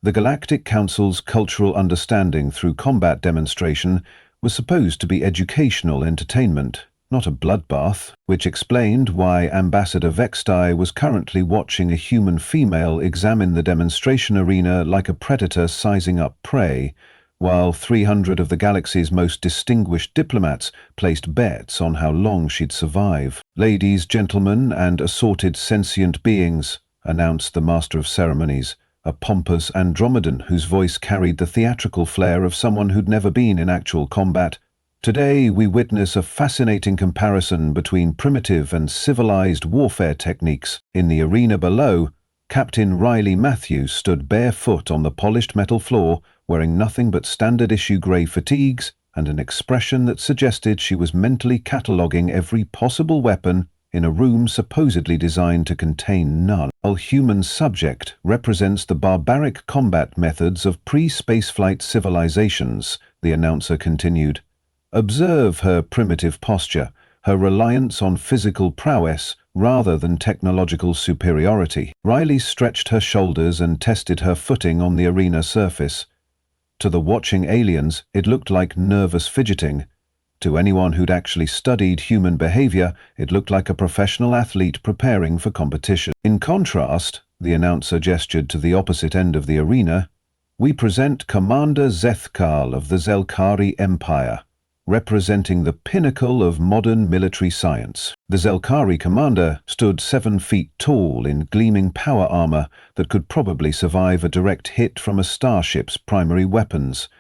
The Galactic Council's cultural understanding through combat demonstration was supposed to be educational entertainment, not a bloodbath, which explained why Ambassador Vextai was currently watching a human female examine the demonstration arena like a predator sizing up prey, while 300 of the galaxy's most distinguished diplomats placed bets on how long she'd survive. "Ladies, gentlemen, and assorted sentient beings," announced the Master of Ceremonies, a pompous Andromedan whose voice carried the theatrical flair of someone who'd never been in actual combat. "Today we witness a fascinating comparison between primitive and civilized warfare techniques. In the arena below, Captain Riley Matthews stood barefoot on the polished metal floor, wearing nothing but standard-issue grey fatigues and an expression that suggested she was mentally cataloguing every possible weapon in a room supposedly designed to contain none. While human subject represents the barbaric combat methods of pre-spaceflight civilizations, the announcer continued. Observe her primitive posture, her reliance on physical prowess rather than technological superiority. Riley stretched her shoulders and tested her footing on the arena surface. To the watching aliens, it looked like nervous fidgeting. To anyone who'd actually studied human behavior, it looked like a professional athlete preparing for competition. In contrast, the announcer gestured to the opposite end of the arena, we present Commander Zethkal of the Zelkari Empire, representing the pinnacle of modern military science. The Zelkari commander stood 7 feet tall in gleaming power armor that could probably survive a direct hit from a starship's primary weapons.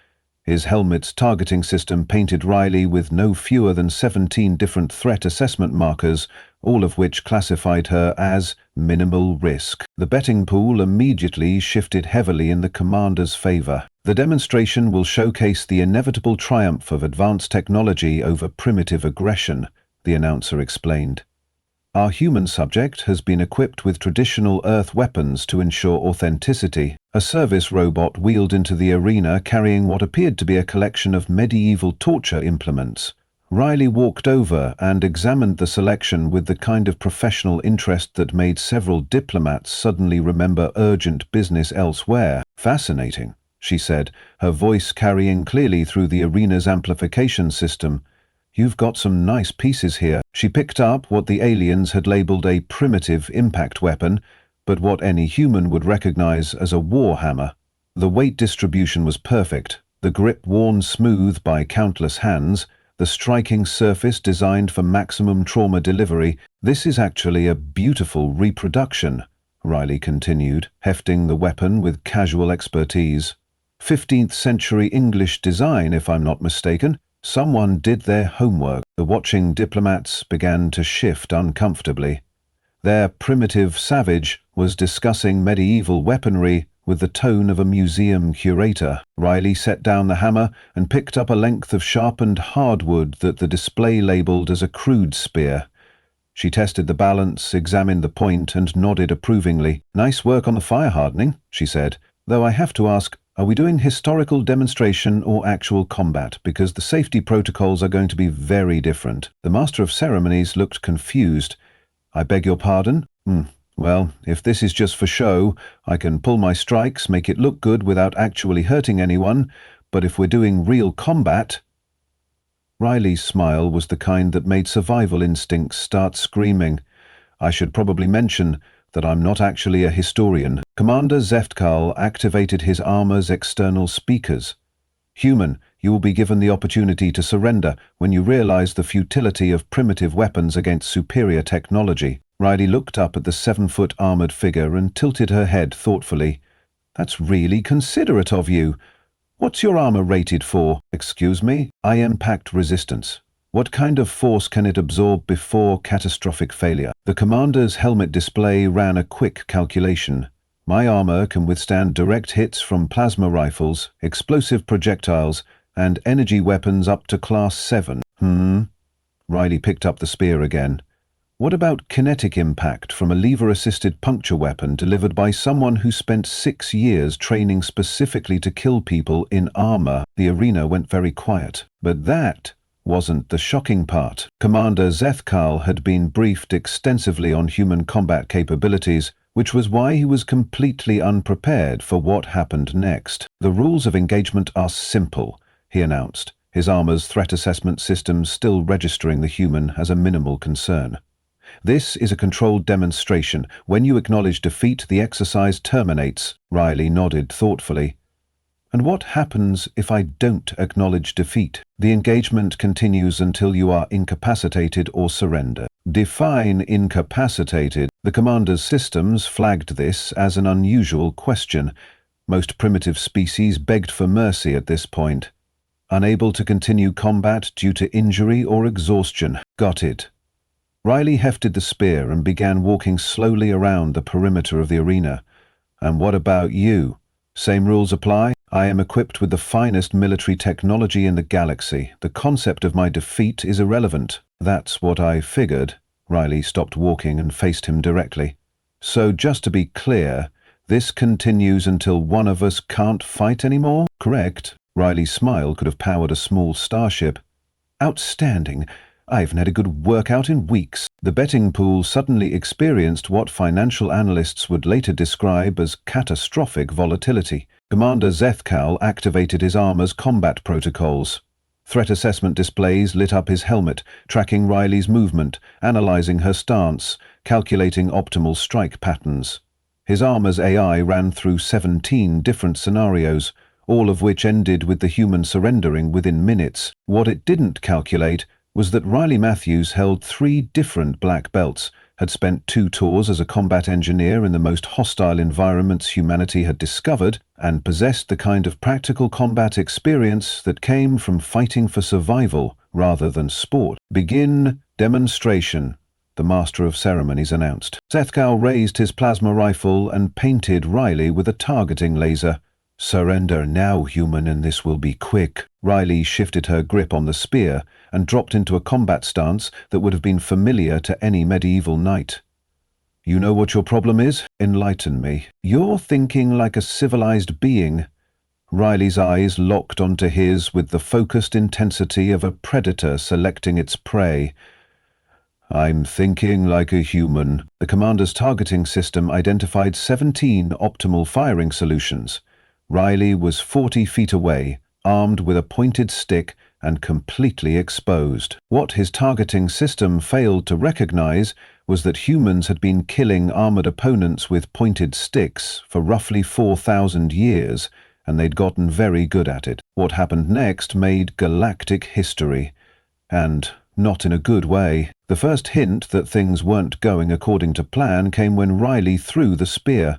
His helmet's targeting system painted Riley with no fewer than 17 different threat assessment markers, all of which classified her as minimal risk. The betting pool immediately shifted heavily in the commander's favor. The demonstration will showcase the inevitable triumph of advanced technology over primitive aggression, the announcer explained. Our human subject has been equipped with traditional Earth weapons to ensure authenticity. A service robot wheeled into the arena carrying what appeared to be a collection of medieval torture implements. Riley walked over and examined the selection with the kind of professional interest that made several diplomats suddenly remember urgent business elsewhere. "Fascinating," she said, her voice carrying clearly through the arena's amplification system. "You've got some nice pieces here." She picked up what the aliens had labeled a primitive impact weapon, but what any human would recognize as a war hammer. The weight distribution was perfect, the grip worn smooth by countless hands, the striking surface designed for maximum trauma delivery. "This is actually a beautiful reproduction," Riley continued, hefting the weapon with casual expertise. 15th century English design, if I'm not mistaken. Someone did their homework. The watching diplomats began to shift uncomfortably. Their primitive savage was discussing medieval weaponry with the tone of a museum curator. Riley set down the hammer and picked up a length of sharpened hardwood that the display labeled as a crude spear. She tested the balance, examined the point, and nodded approvingly. "Nice work on the fire hardening," she said, "though I have to ask, are we doing historical demonstration or actual combat? Because the safety protocols are going to be very different." The Master of Ceremonies looked confused. "I beg your pardon? Well, if this is just for show, I can pull my strikes, make it look good without actually hurting anyone, but if we're doing real combat—" Riley's smile was the kind that made survival instincts start screaming. "I should probably mention that I'm not actually a historian." Commander Zeftkal activated his armor's external speakers. "Human, you will be given the opportunity to surrender when you realize the futility of primitive weapons against superior technology." Riley looked up at the 7-foot armored figure and tilted her head thoughtfully. "That's really considerate of you. What's your armor rated for?" "Excuse me? Impact resistance. What kind of force can it absorb before catastrophic failure?" The commander's helmet display ran a quick calculation. "My armor can withstand direct hits from plasma rifles, explosive projectiles, and energy weapons up to Class 7. Riley picked up the spear again. "What about kinetic impact from a lever-assisted puncture weapon delivered by someone who spent 6 years training specifically to kill people in armor?" The arena went very quiet. But that wasn't the shocking part. Commander Zethkal had been briefed extensively on human combat capabilities, which was why he was completely unprepared for what happened next. "The rules of engagement are simple," he announced, his armor's threat assessment system still registering the human as a minimal concern. "This is a controlled demonstration. When you acknowledge defeat, the exercise terminates." Riley nodded thoughtfully. "And what happens if I don't acknowledge defeat?" "The engagement continues until you are incapacitated or surrender." "Define incapacitated." The commander's systems flagged this as an unusual question. Most primitive species begged for mercy at this point. "Unable to continue combat due to injury or exhaustion." "Got it." Riley hefted the spear and began walking slowly around the perimeter of the arena. "And what about you? Same rules apply?" "I am equipped with the finest military technology in the galaxy. The concept of my defeat is irrelevant." "That's what I figured." Riley stopped walking and faced him directly. "So just to be clear, this continues until one of us can't fight anymore?" "Correct." Riley's smile could have powered a small starship. "Outstanding. I haven't had a good workout in weeks." The betting pool suddenly experienced what financial analysts would later describe as catastrophic volatility. Commander Zethkal activated his armor's combat protocols. Threat assessment displays lit up his helmet, tracking Riley's movement, analyzing her stance, calculating optimal strike patterns. His armor's AI ran through 17 different scenarios, all of which ended with the human surrendering within minutes. What it didn't calculate was that Riley Matthews held 3 different black belts, had spent 2 tours as a combat engineer in the most hostile environments humanity had discovered, and possessed the kind of practical combat experience that came from fighting for survival rather than sport. "Begin demonstration," the master of ceremonies announced. Zethkal raised his plasma rifle and painted Riley with a targeting laser. "Surrender now, human, and this will be quick." Riley shifted her grip on the spear and dropped into a combat stance that would have been familiar to any medieval knight. "You know what your problem is? Enlighten me." "You're thinking like a civilized being." Riley's eyes locked onto his with the focused intensity of a predator selecting its prey. "I'm thinking like a human." The commander's targeting system identified 17 optimal firing solutions. Riley was 40 feet away, armed with a pointed stick and completely exposed. What his targeting system failed to recognize was that humans had been killing armored opponents with pointed sticks for roughly 4,000 years, and they'd gotten very good at it. What happened next made galactic history, and not in a good way. The first hint that things weren't going according to plan came when Riley threw the spear.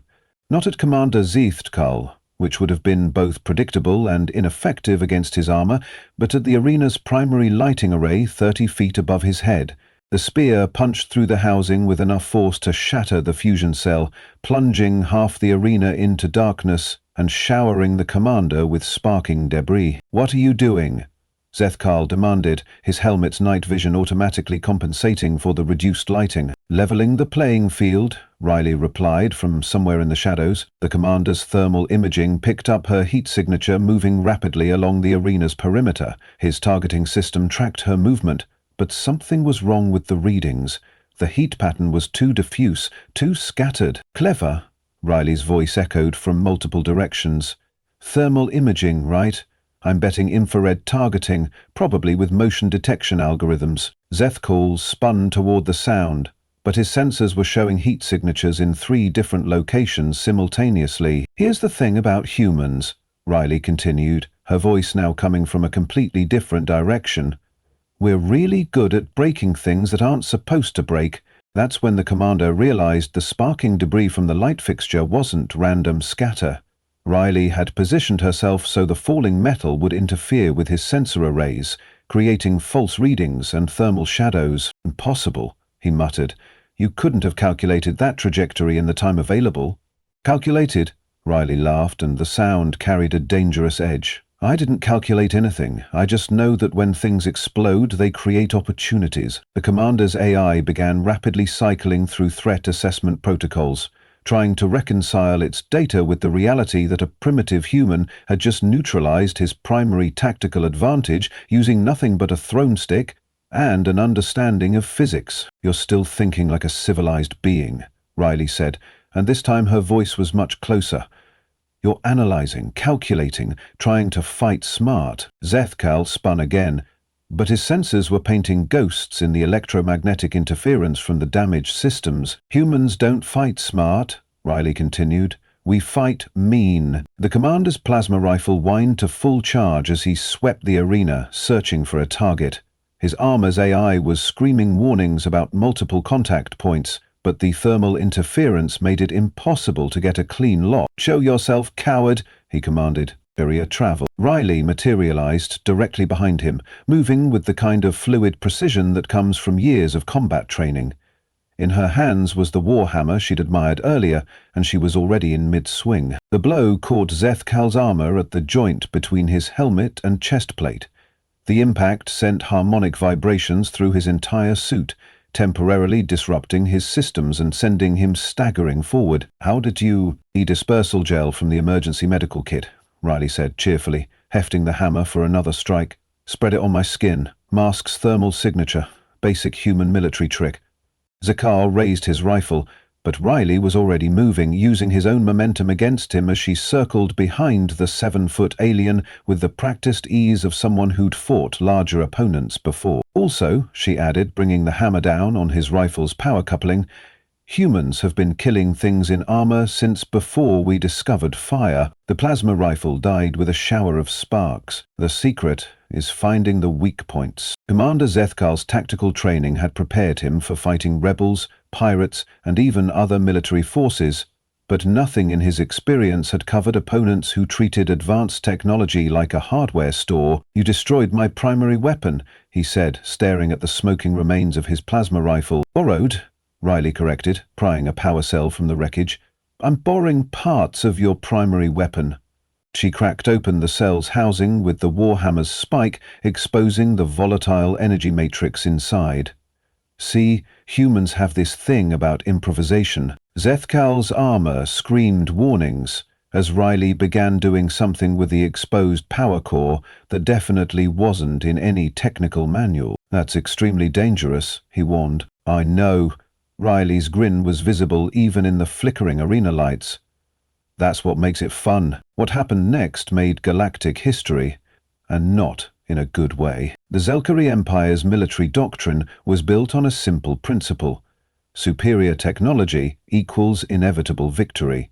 Not at Commander Zethkal, which would have been both predictable and ineffective against his armor, but at the arena's primary lighting array 30 feet above his head. The spear punched through the housing with enough force to shatter the fusion cell, plunging half the arena into darkness and showering the commander with sparking debris. "What are you doing?" Zethkal demanded, his helmet's night vision automatically compensating for the reduced lighting. "Leveling the playing field," Riley replied from somewhere in the shadows. The commander's thermal imaging picked up her heat signature moving rapidly along the arena's perimeter. His targeting system tracked her movement, but something was wrong with the readings. The heat pattern was too diffuse, too scattered. "Clever," Riley's voice echoed from multiple directions. "Thermal imaging, right? I'm betting infrared targeting, probably with motion detection algorithms." Zethkal spun toward the sound, but his sensors were showing heat signatures in 3 different locations simultaneously. "Here's the thing about humans," Riley continued, her voice now coming from a completely different direction. "We're really good at breaking things that aren't supposed to break." That's when the commander realized the sparking debris from the light fixture wasn't random scatter. Riley had positioned herself so the falling metal would interfere with his sensor arrays, creating false readings and thermal shadows. "Impossible," he muttered. "You couldn't have calculated that trajectory in the time available." "Calculated?" Riley laughed, and the sound carried a dangerous edge. "I didn't calculate anything. I just know that when things explode, they create opportunities." The commander's AI began rapidly cycling through threat assessment protocols, trying to reconcile its data with the reality that a primitive human had just neutralized his primary tactical advantage using nothing but a thrown stick and an understanding of physics. "You're still thinking like a civilized being," Riley said, and this time her voice was much closer. "You're analyzing, calculating, trying to fight smart." Zethkal spun again, but his sensors were painting ghosts in the electromagnetic interference from the damaged systems. "Humans don't fight smart," Riley continued. "We fight mean." The commander's plasma rifle whined to full charge as he swept the arena, searching for a target. His armor's AI was screaming warnings about multiple contact points, but the thermal interference made it impossible to get a clean lock. "Show yourself, coward," he commanded. Barrier travel. Riley materialized directly behind him, moving with the kind of fluid precision that comes from years of combat training. In her hands was the warhammer she'd admired earlier, and she was already in mid-swing. The blow caught Zethkal's armor at the joint between his helmet and chest plate. The impact sent harmonic vibrations through his entire suit, temporarily disrupting his systems and sending him staggering forward. "How did you—" "E-dispersal gel from the emergency medical kit," Riley said cheerfully, hefting the hammer for another strike. "Spread it on my skin. Mask's thermal signature. Basic human military trick." Zakar raised his rifle, but Riley was already moving, using his own momentum against him as she circled behind the 7-foot alien with the practiced ease of someone who'd fought larger opponents before. "Also," she added, bringing the hammer down on his rifle's power coupling, "humans have been killing things in armor since before we discovered fire." The plasma rifle died with a shower of sparks. "The secret is finding the weak points." Commander Zethkal's tactical training had prepared him for fighting rebels, pirates, and even other military forces, but nothing in his experience had covered opponents who treated advanced technology like a hardware store. "You destroyed my primary weapon," he said, staring at the smoking remains of his plasma rifle. "Borrowed," Riley corrected, prying a power cell from the wreckage. "I'm borrowing parts of your primary weapon." She cracked open the cell's housing with the warhammer's spike, exposing the volatile energy matrix inside. "See, humans have this thing about improvisation." Zethkal's armor screamed warnings as Riley began doing something with the exposed power core that definitely wasn't in any technical manual. "That's extremely dangerous," he warned. "I know." Riley's grin was visible even in the flickering arena lights. "That's what makes it fun." What happened next made galactic history, and not in a good way. The Zelkari Empire's military doctrine was built on a simple principle: superior technology equals inevitable victory.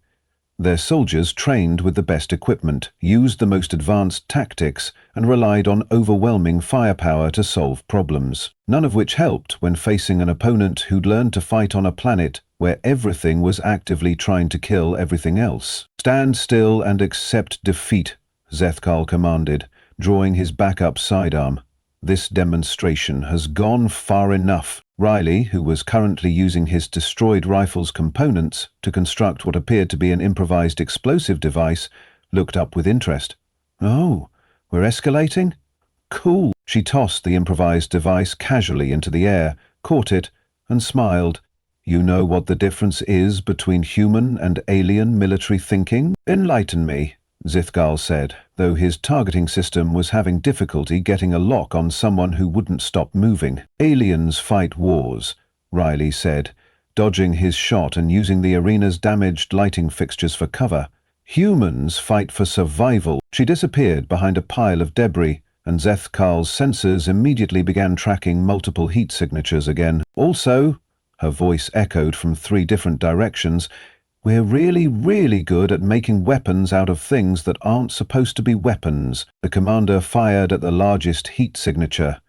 Their soldiers trained with the best equipment, used the most advanced tactics, and relied on overwhelming firepower to solve problems, none of which helped when facing an opponent who'd learned to fight on a planet where everything was actively trying to kill everything else. "Stand still and accept defeat," Zethkal commanded, drawing his backup sidearm. "This demonstration has gone far enough." Riley, who was currently using his destroyed rifle's components to construct what appeared to be an improvised explosive device, looked up with interest. "Oh, we're escalating? Cool." She tossed the improvised device casually into the air, caught it, and smiled. "You know what the difference is between human and alien military thinking?" "Enlighten me," Zithgal said, though his targeting system was having difficulty getting a lock on someone who wouldn't stop moving. "Aliens fight wars," Riley said, dodging his shot and using the arena's damaged lighting fixtures for cover. "Humans fight for survival." She disappeared behind a pile of debris, and Zethkal's sensors immediately began tracking multiple heat signatures again. "Also," her voice echoed from 3 different directions, "we're really good at making weapons out of things that aren't supposed to be weapons." The commander fired at the largest heat signature,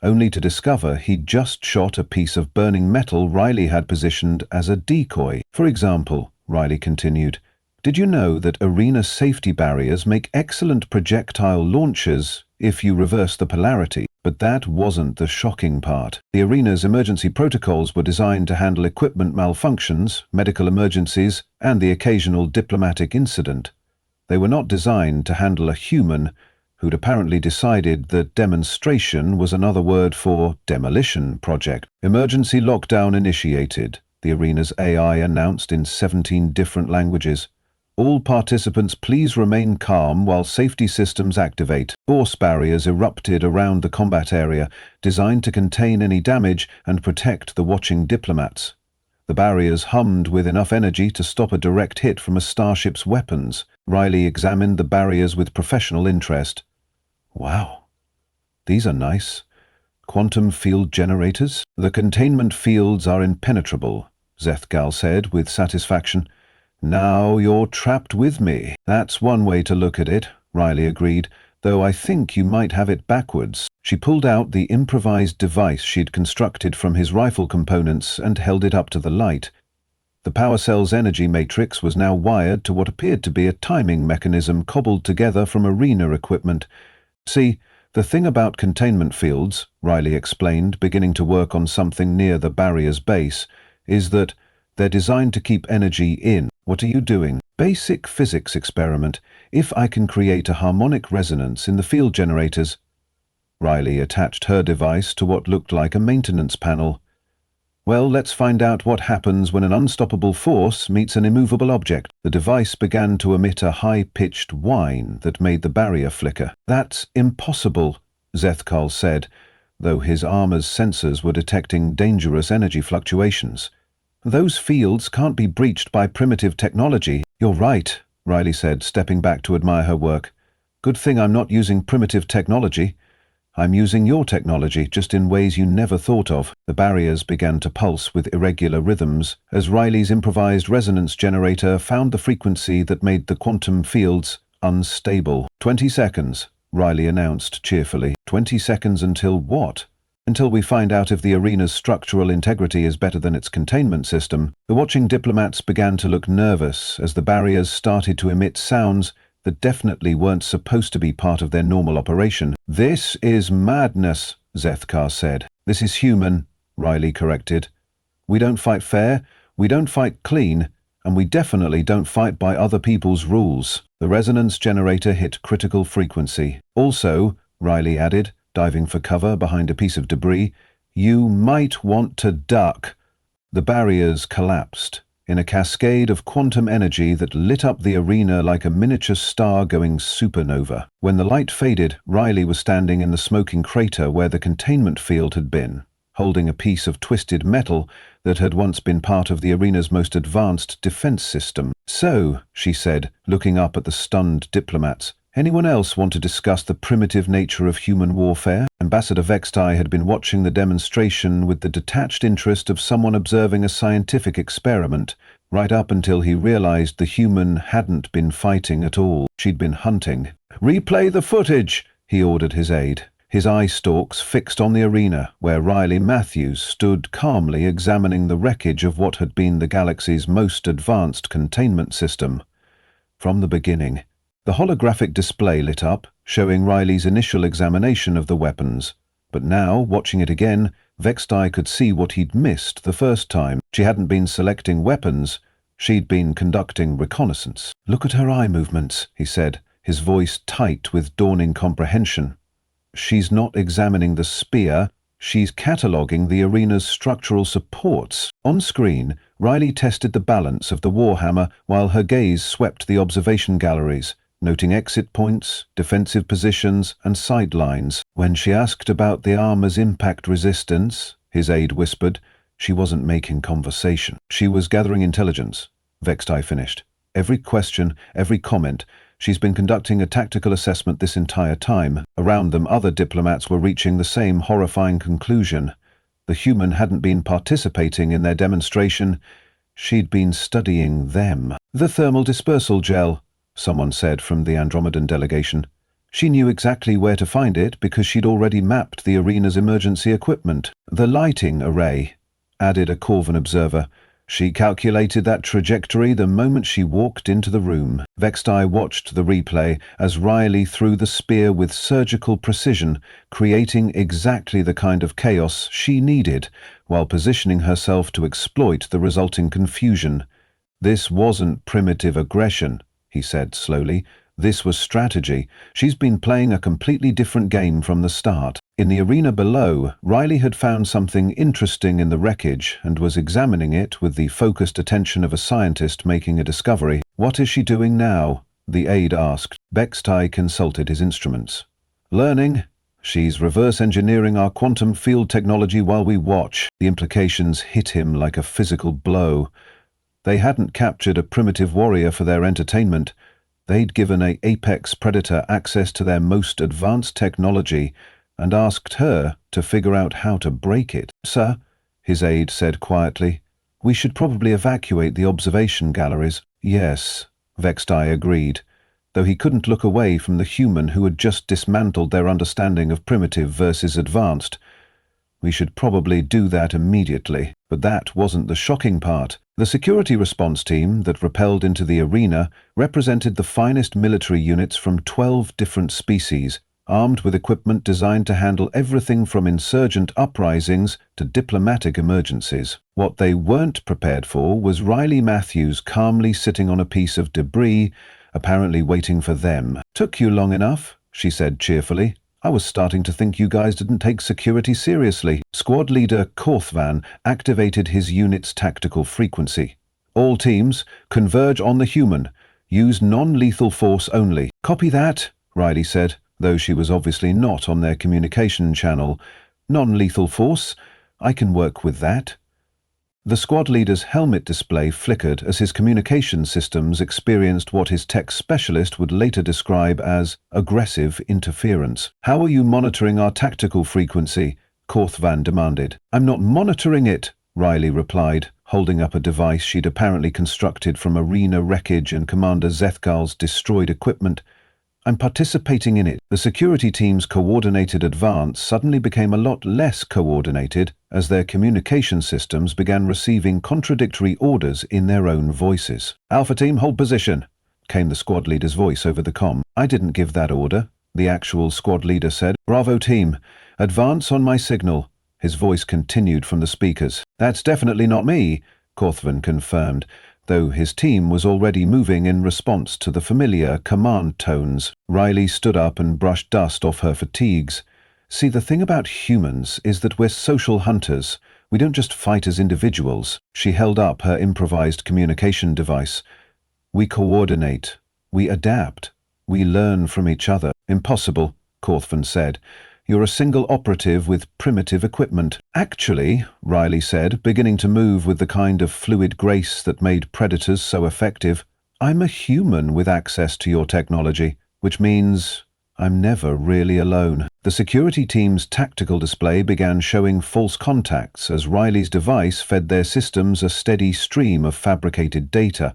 only to discover he'd just shot a piece of burning metal Riley had positioned as a decoy. "For example," Riley continued, "did you know that arena safety barriers make excellent projectile launchers if you reverse the polarity?" But that wasn't the shocking part. The arena's emergency protocols were designed to handle equipment malfunctions, medical emergencies, and the occasional diplomatic incident. They were not designed to handle a human who'd apparently decided that demonstration was another word for demolition project. "Emergency lockdown initiated," the arena's AI announced in 17 different languages. "All participants please remain calm while safety systems activate." Force barriers erupted around the combat area, designed to contain any damage and protect the watching diplomats. The barriers hummed with enough energy to stop a direct hit from a starship's weapons. Riley examined the barriers with professional interest. Wow, these are nice. Quantum field generators? The containment fields are impenetrable, Zethgal said with satisfaction. Now you're trapped with me. That's one way to look at it, Riley agreed, though I think you might have it backwards. She pulled out the improvised device she'd constructed from his rifle components and held it up to the light. The power cell's energy matrix was now wired to what appeared to be a timing mechanism cobbled together from arena equipment. See, the thing about containment fields, Riley explained, beginning to work on something near the barrier's base, is that they're designed to keep energy in. What are you doing? Basic physics experiment. If I can create a harmonic resonance in the field generators. Riley attached her device to what looked like a maintenance panel. Well, let's find out what happens when an unstoppable force meets an immovable object. The device began to emit a high-pitched whine that made the barrier flicker. That's impossible, Zethkal said, though his armor's sensors were detecting dangerous energy fluctuations. Those fields can't be breached by primitive technology. You're right, Riley said, stepping back to admire her work. Good thing I'm not using primitive technology. I'm using your technology, just in ways you never thought of. The barriers began to pulse with irregular rhythms as Riley's improvised resonance generator found the frequency that made the quantum fields unstable. 20 seconds, Riley announced cheerfully. 20 seconds until what? Until we find out if the arena's structural integrity is better than its containment system. The watching diplomats began to look nervous as the barriers started to emit sounds that definitely weren't supposed to be part of their normal operation. This is madness, Zethkar said. This is human, Riley corrected. We don't fight fair, we don't fight clean, and we definitely don't fight by other people's rules. The resonance generator hit critical frequency. Also, Riley added, diving for cover behind a piece of debris, you might want to duck. The barriers collapsed in a cascade of quantum energy that lit up the arena like a miniature star going supernova. When the light faded, Riley was standing in the smoking crater where the containment field had been, holding a piece of twisted metal that had once been part of the arena's most advanced defense system. So, she said, looking up at the stunned diplomats, anyone else want to discuss the primitive nature of human warfare? Ambassador Vextai had been watching the demonstration with the detached interest of someone observing a scientific experiment, right up until he realized the human hadn't been fighting at all. She'd been hunting. Replay the footage, he ordered his aide, his eye stalks fixed on the arena, where Riley Matthews stood calmly examining the wreckage of what had been the galaxy's most advanced containment system. From the beginning, the holographic display lit up, showing Riley's initial examination of the weapons. But now, watching it again, Vextai could see what he'd missed the first time. She hadn't been selecting weapons, she'd been conducting reconnaissance. Look at her eye movements, he said, his voice tight with dawning comprehension. She's not examining the spear, she's cataloguing the arena's structural supports. On screen, Riley tested the balance of the warhammer while her gaze swept the observation galleries, noting exit points, defensive positions, and sidelines. When she asked about the armor's impact resistance, his aide whispered, she wasn't making conversation. She was gathering intelligence, Vextai finished. Every question, every comment, she's been conducting a tactical assessment this entire time. Around them, other diplomats were reaching the same horrifying conclusion. The human hadn't been participating in their demonstration, she'd been studying them. The thermal dispersal gel, someone said from the Andromedan delegation. She knew exactly where to find it because she'd already mapped the arena's emergency equipment. The lighting array, added a Corvan observer. She calculated that trajectory the moment she walked into the room. Vextai watched the replay as Riley threw the spear with surgical precision, creating exactly the kind of chaos she needed, while positioning herself to exploit the resulting confusion. This wasn't primitive aggression, he said slowly. This was strategy. She's been playing a completely different game from the start. In the arena below, Riley had found something interesting in the wreckage and was examining it with the focused attention of a scientist making a discovery. What is she doing now? The aide asked. Vextai consulted his instruments. Learning, She's reverse engineering our quantum field technology while we watch. The implications hit him like a physical blow. They hadn't captured a primitive warrior for their entertainment. They'd given an apex predator access to their most advanced technology and asked her to figure out how to break it. "Sir," his aide said quietly, "we should probably evacuate the observation galleries." "Yes," Vextai agreed, though he couldn't look away from the human who had just dismantled their understanding of primitive versus advanced. "We should probably do that immediately." But that wasn't the shocking part. The security response team that rappelled into the arena represented the finest military units from 12 different species, armed with equipment designed to handle everything from insurgent uprisings to diplomatic emergencies. What they weren't prepared for was Riley Matthews calmly sitting on a piece of debris, apparently waiting for them. "Took you long enough," she said cheerfully. "I was starting to think you guys didn't take security seriously." Squad leader Korthvan activated his unit's tactical frequency. "All teams, converge on the human. Use non-lethal force only." "Copy that," Riley said, though she was obviously not on their communication channel. "Non-lethal force? I can work with that." The squad leader's helmet display flickered as his communication systems experienced what his tech specialist would later describe as aggressive interference. "How are you monitoring our tactical frequency?" Korthvan demanded. "I'm not monitoring it," Riley replied, holding up a device she'd apparently constructed from arena wreckage and Commander Zethkal's destroyed equipment. "I'm participating in it." The security team's coordinated advance suddenly became a lot less coordinated as their communication systems began receiving contradictory orders in their own voices. "Alpha team, hold position," came the squad leader's voice over the comm. "I didn't give that order," the actual squad leader said. "Bravo team, advance on my signal." His voice continued from the speakers. "That's definitely not me," Korthvan confirmed, though his team was already moving in response to the familiar command tones. Riley stood up and brushed dust off her fatigues. "See, the thing about humans is that we're social hunters. We don't just fight as individuals." She held up her improvised communication device. "We coordinate. We adapt. We learn from each other." "Impossible," Korthvan said. "You're a single operative with primitive equipment." "Actually," Riley said, beginning to move with the kind of fluid grace that made predators so effective, "I'm a human with access to your technology, which means I'm never really alone." The security team's tactical display began showing false contacts as Riley's device fed their systems a steady stream of fabricated data.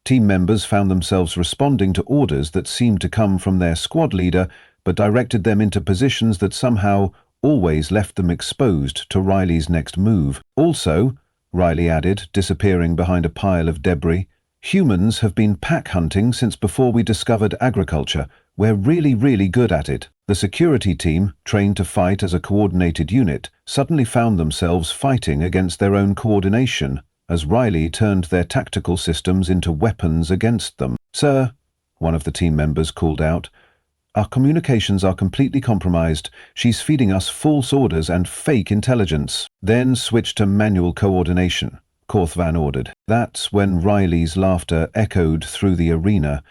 Team members found themselves responding to orders that seemed to come from their squad leader, but directed them into positions that somehow always left them exposed to Riley's next move. "Also," Riley added, disappearing behind a pile of debris, "humans have been pack hunting since before we discovered agriculture. We're really good at it." The security team, trained to fight as a coordinated unit, suddenly found themselves fighting against their own coordination as Riley turned their tactical systems into weapons against them. "Sir," one of the team members called out, "our communications are completely compromised. She's feeding us false orders and fake intelligence." "Then switch to manual coordination," Korthvan ordered. That's when Riley's laughter echoed through the arena.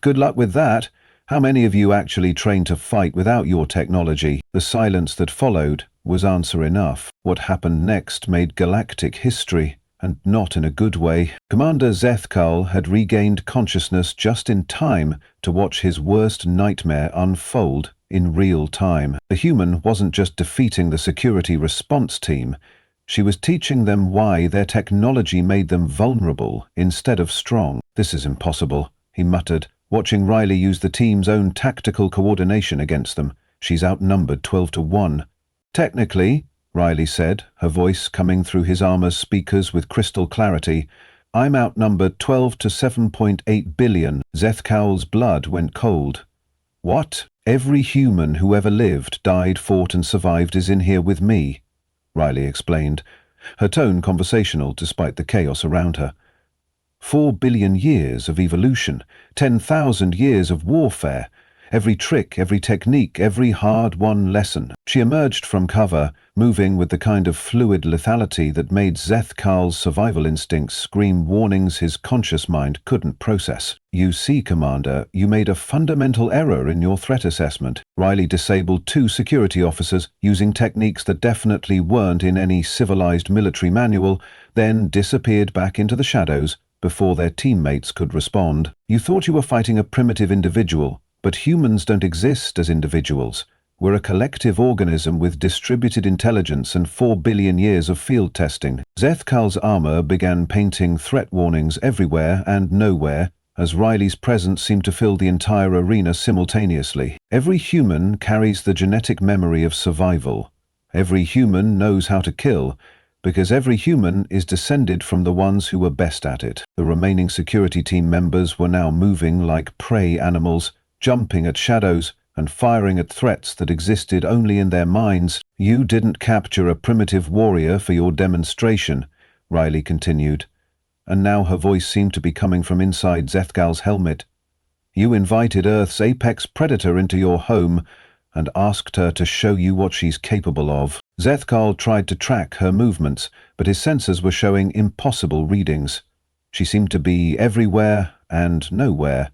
"Good luck with that. How many of you actually trained to fight without your technology?" The silence that followed was answer enough. What happened next made galactic history, and not in a good way. Commander Zethkal had regained consciousness just in time to watch his worst nightmare unfold in real time. The human wasn't just defeating the security response team, she was teaching them why their technology made them vulnerable instead of strong. "This is impossible," he muttered, watching Riley use the team's own tactical coordination against them. "She's outnumbered 12 to 1. "Technically," Riley said, her voice coming through his armor's speakers with crystal clarity, "I'm outnumbered 12 to 7.8 billion. Zethkal's blood went cold." "What? Every human who ever lived, died, fought and survived is in here with me," Riley explained, her tone conversational despite the chaos around her. 4 billion years of evolution, 10,000 years of warfare. every trick, every technique, every hard-won lesson. She emerged from cover, moving with the kind of fluid lethality that made Zethkal's survival instincts scream warnings his conscious mind couldn't process. "You see, Commander, you made a fundamental error in your threat assessment." Riley disabled 2 security officers using techniques that definitely weren't in any civilized military manual, then disappeared back into the shadows before their teammates could respond. "You thought you were fighting a primitive individual, but humans don't exist as individuals. We're a collective organism with distributed intelligence and 4 billion years of field testing." Zethkal's armor began painting threat warnings everywhere and nowhere, as Riley's presence seemed to fill the entire arena simultaneously. Every human carries the genetic memory of survival. Every human knows how to kill, because every human is descended from the ones who were best at it. The remaining security team members were now moving like prey animals, jumping at shadows and firing at threats that existed only in their minds. "You didn't capture a primitive warrior for your demonstration," Riley continued, and now her voice seemed to be coming from inside Zethkal's helmet. "You invited Earth's apex predator into your home and asked her to show you what she's capable of." Zethkal tried to track her movements, but his sensors were showing impossible readings. She seemed to be everywhere and nowhere,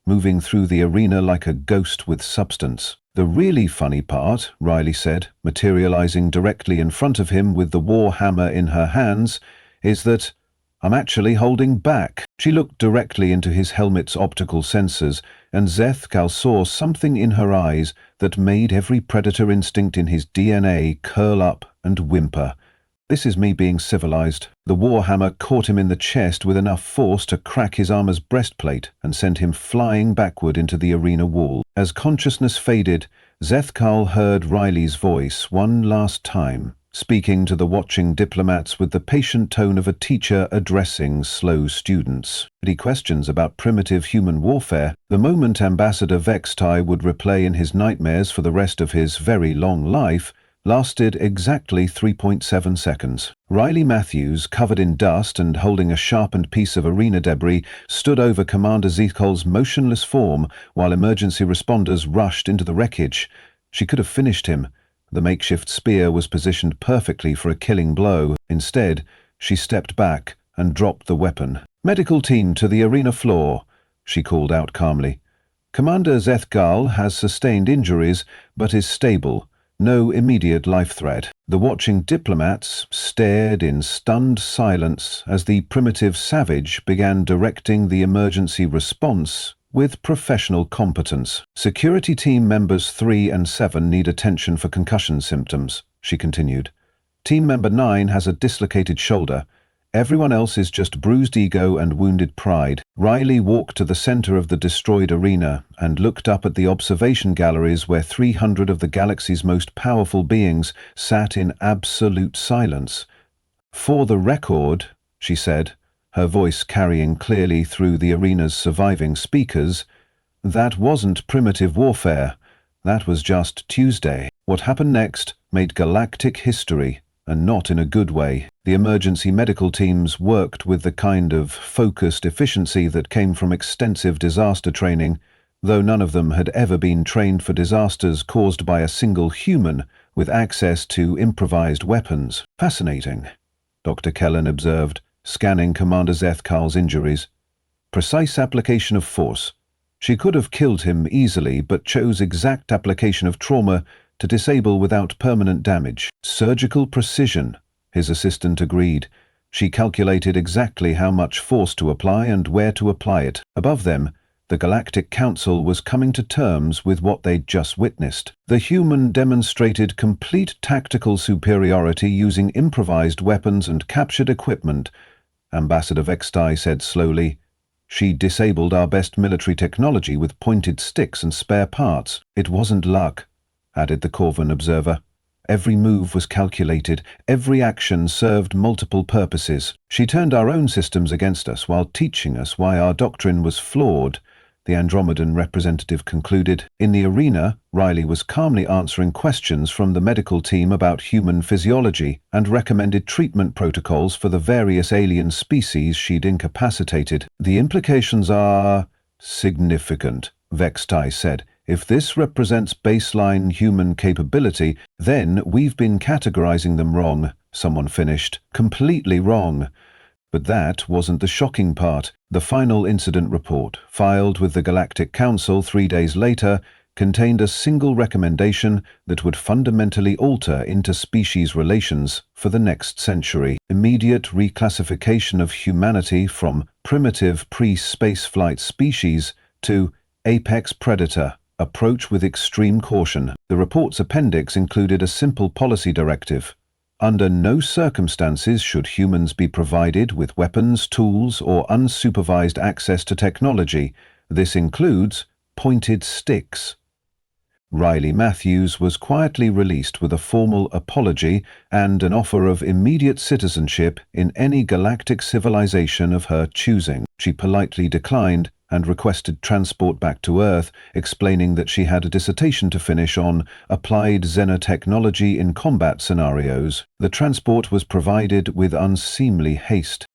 moving through the arena like a ghost with substance. "The really funny part," Riley said, materializing directly in front of him with the war hammer in her hands, "is that I'm actually holding back." She looked directly into his helmet's optical sensors, and Zethkal saw something in her eyes that made every predator instinct in his DNA curl up and whimper. "This is me being civilized." The warhammer caught him in the chest with enough force to crack his armor's breastplate and send him flying backward into the arena wall. As consciousness faded, Zethkal heard Riley's voice one last time, speaking to the watching diplomats with the patient tone of a teacher addressing slow students. Any questions about primitive human warfare? The moment Ambassador Vextai would replay in his nightmares for the rest of his very long life lasted exactly 3.7 seconds. Riley Matthews, covered in dust and holding a sharpened piece of arena debris, stood over Commander Zethkal's motionless form while emergency responders rushed into the wreckage. She could have finished him. The makeshift spear was positioned perfectly for a killing blow. Instead, she stepped back and dropped the weapon. "Medical team to the arena floor," she called out calmly. "Commander Zethkal has sustained injuries, but is stable. No immediate life threat." The watching diplomats stared in stunned silence as the primitive savage began directing the emergency response with professional competence. "Security team members 3 and 7 need attention for concussion symptoms," she continued. "Team member 9 has a dislocated shoulder. Everyone else is just bruised ego and wounded pride." Riley walked to the center of the destroyed arena and looked up at the observation galleries where 300 of the galaxy's most powerful beings sat in absolute silence. "For the record," she said, her voice carrying clearly through the arena's surviving speakers, "that wasn't primitive warfare. That was just Tuesday." What happened next made galactic history, and not in a good way. The emergency medical teams worked with the kind of focused efficiency that came from extensive disaster training, though none of them had ever been trained for disasters caused by a single human with access to improvised weapons. "Fascinating," Dr. Kellen observed, scanning Commander Zethkal's injuries. "Precise application of force. She could have killed him easily, but chose exact application of trauma to disable without permanent damage." "Surgical precision," his assistant agreed. She calculated exactly how much force to apply and where to apply it. Above them, the Galactic Council was coming to terms with what they'd just witnessed. The human demonstrated complete tactical superiority using improvised weapons and captured equipment, Ambassador Vextai said slowly. "She disabled our best military technology with pointed sticks and spare parts." "It wasn't luck," added the Corvan observer. "Every move was calculated, every action served multiple purposes. She turned our own systems against us while teaching us why our doctrine was flawed," the Andromedan representative concluded. In the arena, Riley was calmly answering questions from the medical team about human physiology and recommended treatment protocols for the various alien species she'd incapacitated. "The implications are significant," Vextai said. If this represents baseline human capability, then we've been categorizing them wrong, someone finished. Completely wrong. But that wasn't the shocking part. The final incident report, filed with the Galactic Council 3 days later, contained a single recommendation that would fundamentally alter interspecies relations for the next century. Immediate reclassification of humanity from primitive pre-spaceflight species to apex predator. Approach with extreme caution. The report's appendix included a simple policy directive. Under no circumstances should humans be provided with weapons, tools, or unsupervised access to technology. This includes pointed sticks. Riley Matthews was quietly released with a formal apology and an offer of immediate citizenship in any galactic civilization of her choosing. She politely declined and requested transport back to Earth, explaining that she had a dissertation to finish on applied xenotechnology in combat scenarios. The transport was provided with unseemly haste.